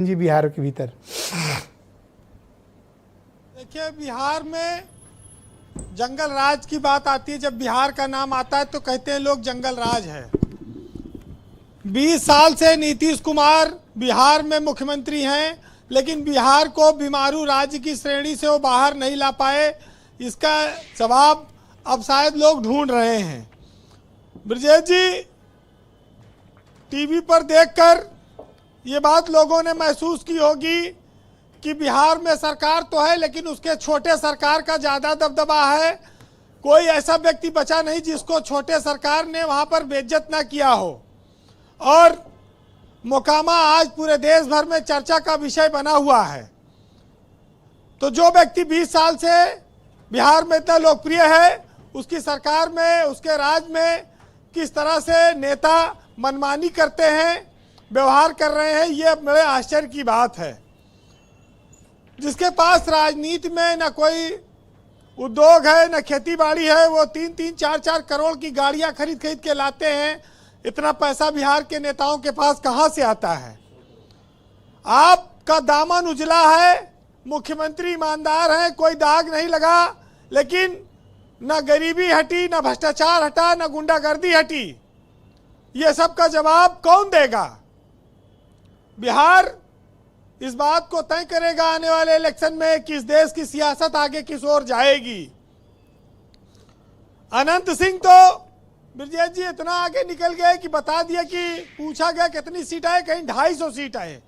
जी बिहार के भीतर देखिए, बिहार में जंगल राज की बात आती है। जब बिहार का नाम आता है तो कहते हैं लोग जंगल राज है। 20 साल से नीतीश कुमार बिहार में मुख्यमंत्री हैं, लेकिन बिहार को बीमारू राज्य की श्रेणी से वो बाहर नहीं ला पाए। इसका जवाब अब शायद लोग ढूंढ रहे हैं। ब्रजेश जी, टीवी पर देखकर ये बात लोगों ने महसूस की होगी कि बिहार में सरकार तो है, लेकिन उसके छोटे सरकार का ज़्यादा दबदबा है। कोई ऐसा व्यक्ति बचा नहीं जिसको छोटे सरकार ने वहाँ पर बेइज्जत ना किया हो। और मोकामा आज पूरे देश भर में चर्चा का विषय बना हुआ है। तो जो व्यक्ति 20 साल से बिहार में इतना लोकप्रिय है, उसकी सरकार में, उसके राज में किस तरह से नेता मनमानी करते हैं, व्यवहार कर रहे हैं, ये बड़े आश्चर्य की बात है। जिसके पास राजनीति में न कोई उद्योग है, न खेती बाड़ी है, वो 3-3, 4-4 करोड़ की गाड़ियां खरीद खरीद के लाते हैं। इतना पैसा बिहार के नेताओं के पास कहां से आता है? आपका दामन उजला है, मुख्यमंत्री ईमानदार हैं, कोई दाग नहीं लगा, लेकिन न गरीबी हटी, न भ्रष्टाचार हटा, न गुंडागर्दी हटी। ये सब का जवाब कौन देगा? बिहार इस बात को तय करेगा आने वाले इलेक्शन में कि इस देश की सियासत आगे किस ओर जाएगी। अनंत सिंह तो ब्रजेश जी इतना आगे निकल गए कि बता दिया कि पूछा गया कितनी सीट आए, कहीं 250 सीट आए।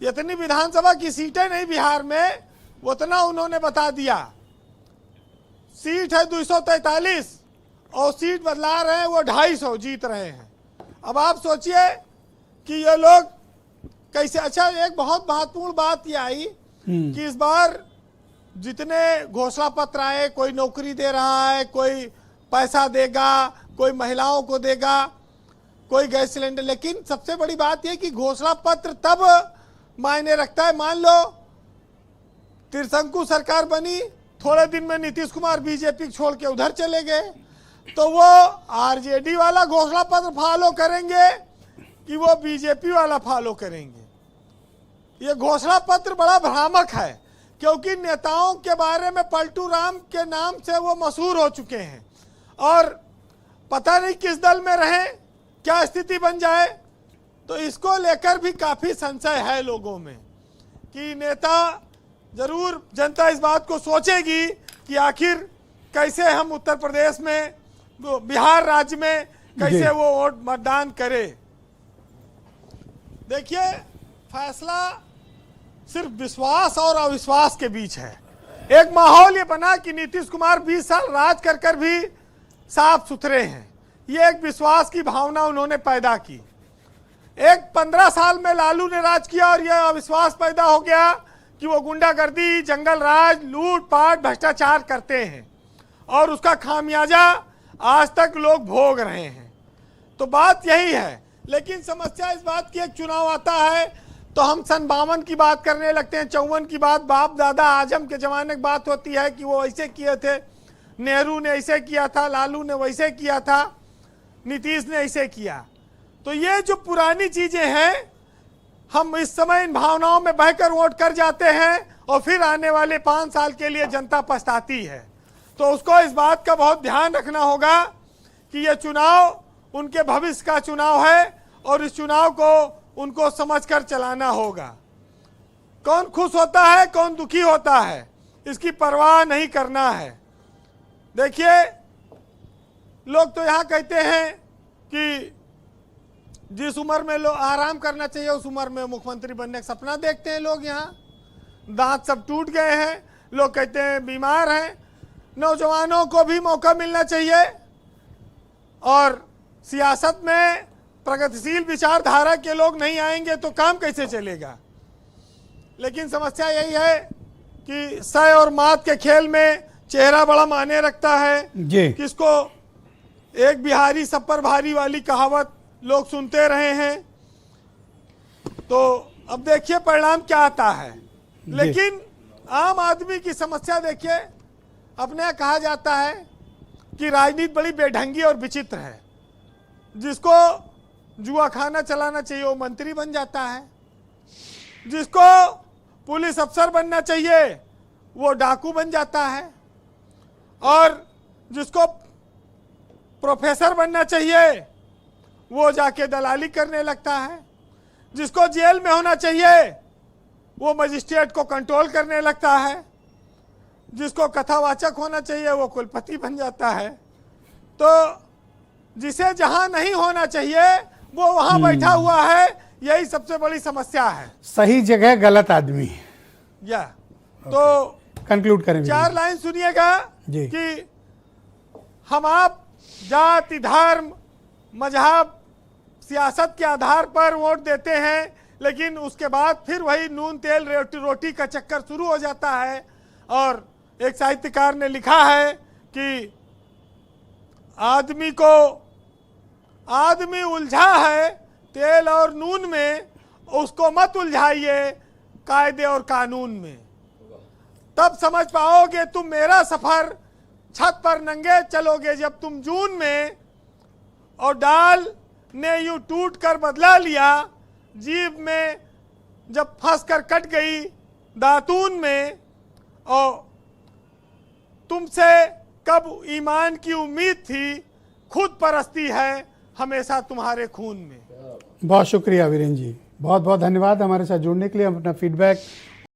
इतनी विधानसभा की सीटें नहीं बिहार में, उतना उन्होंने बता दिया। सीट है 243 और सीट बदला रहे हैं, वो 250 जीत रहे हैं। अब आप सोचिए कि ये लोग कैसे। अच्छा, एक बहुत महत्वपूर्ण बात ये आई कि इस बार जितने घोषणा पत्र आए, कोई नौकरी दे रहा है, कोई पैसा देगा, कोई महिलाओं को देगा, कोई गैस सिलेंडर, लेकिन सबसे बड़ी बात यह कि घोषणा पत्र तब मायने रखता है। मान लो त्रिशंकु सरकार बनी, थोड़े दिन में नीतीश कुमार बीजेपी छोड़ के उधर चले गए, तो वो आरजेडी वाला घोषणा पत्र फॉलो करेंगे कि वो बीजेपी वाला फॉलो करेंगे? ये घोषणा पत्र बड़ा भ्रामक है, क्योंकि नेताओं के बारे में पलटू राम के नाम से वो मशहूर हो चुके हैं और पता नहीं किस दल में रहें, क्या स्थिति बन जाए। तो इसको लेकर भी काफी संशय है लोगों में कि नेता जरूर, जनता इस बात को सोचेगी कि आखिर कैसे हम उत्तर प्रदेश में, बिहार राज्य में कैसे वो वोट मतदान करे। देखिए, फैसला सिर्फ विश्वास और अविश्वास के बीच है। एक माहौल ये बना कि नीतीश कुमार 20 साल राज कर कर भी साफ सुथरे हैं, ये एक विश्वास की भावना उन्होंने पैदा की। एक 15 साल में लालू ने राज किया और यह अविश्वास पैदा हो गया कि वो गुंडागर्दी, जंगल राज, लूटपाट, भ्रष्टाचार करते हैं और उसका खामियाजा आज तक लोग भोग रहे हैं। तो बात यही है। लेकिन समस्या इस बात की, एक चुनाव आता है तो हम सन 52 की बात करने लगते हैं, 54 की बात, बाप दादा आजम के जमाने की बात होती है कि वो ऐसे किए थे, नेहरू ने ऐसे किया था, लालू ने वैसे किया था, नीतीश ने ऐसे किया। तो ये जो पुरानी चीजें हैं, हम इस समय इन भावनाओं में बहकर वोट कर जाते हैं और फिर आने वाले 5 साल के लिए जनता पछताती है। तो उसको इस बात का बहुत ध्यान रखना होगा कि ये चुनाव उनके भविष्य का चुनाव है और इस चुनाव को उनको समझकर चलाना होगा। कौन खुश होता है, कौन दुखी होता है, इसकी परवाह नहीं करना है। देखिए, लोग तो यहाँ कहते हैं कि जिस उम्र में लोग आराम करना चाहिए उस उम्र में मुख्यमंत्री बनने का सपना देखते हैं लोग। यहाँ दांत सब टूट गए हैं, लोग कहते हैं बीमार हैं। नौजवानों को भी मौका मिलना चाहिए और सियासत में प्रगतिशील विचारधारा के लोग नहीं आएंगे तो काम कैसे चलेगा। लेकिन समस्या यही है कि सय और मात के खेल में चेहरा बड़ा मायने रखता है। किसको एक बिहारी सब पर भारी वाली कहावत लोग सुनते रहे हैं। तो अब देखिए परिणाम क्या आता है। लेकिन आम आदमी की समस्या देखिए, अपने यहाँ कहा जाता है कि राजनीति बड़ी बेढंगी और विचित्र है। जिसको जुआ खाना चलाना चाहिए वो मंत्री बन जाता है, जिसको पुलिस अफसर बनना चाहिए वो डाकू बन जाता है, और जिसको प्रोफेसर बनना चाहिए वो जाके दलाली करने लगता है, जिसको जेल में होना चाहिए वो मजिस्ट्रेट को कंट्रोल करने लगता है, जिसको कथावाचक होना चाहिए वो कुलपति बन जाता है। तो जिसे जहां नहीं होना चाहिए वो वहां बैठा हुआ है, यही सबसे बड़ी समस्या है। सही जगह गलत आदमी। या तो कंक्लूड करें 4 लाइन सुनिएगा जी। कि हम आप जाति, धर्म, मजहब, सियासत के आधार पर वोट देते हैं, लेकिन उसके बाद फिर वही नून तेल रोटी का चक्कर शुरू हो जाता है। और एक साहित्यकार ने लिखा है कि आदमी उलझा है तेल और नून में, उसको मत उलझाइए कायदे और कानून में, तब समझ पाओगे तुम मेरा सफर, छत पर नंगे चलोगे जब तुम जून में। और डाल ने यूं टूट कर बदला लिया, जीभ में जब फंस कर कट गई दातून में। और तुमसे कब ईमान की उम्मीद थी, खुद परस्ती है हमेशा तुम्हारे खून में। बहुत शुक्रिया वीरेंद्र जी, बहुत बहुत धन्यवाद हमारे साथ जुड़ने के लिए, अपना फीडबैक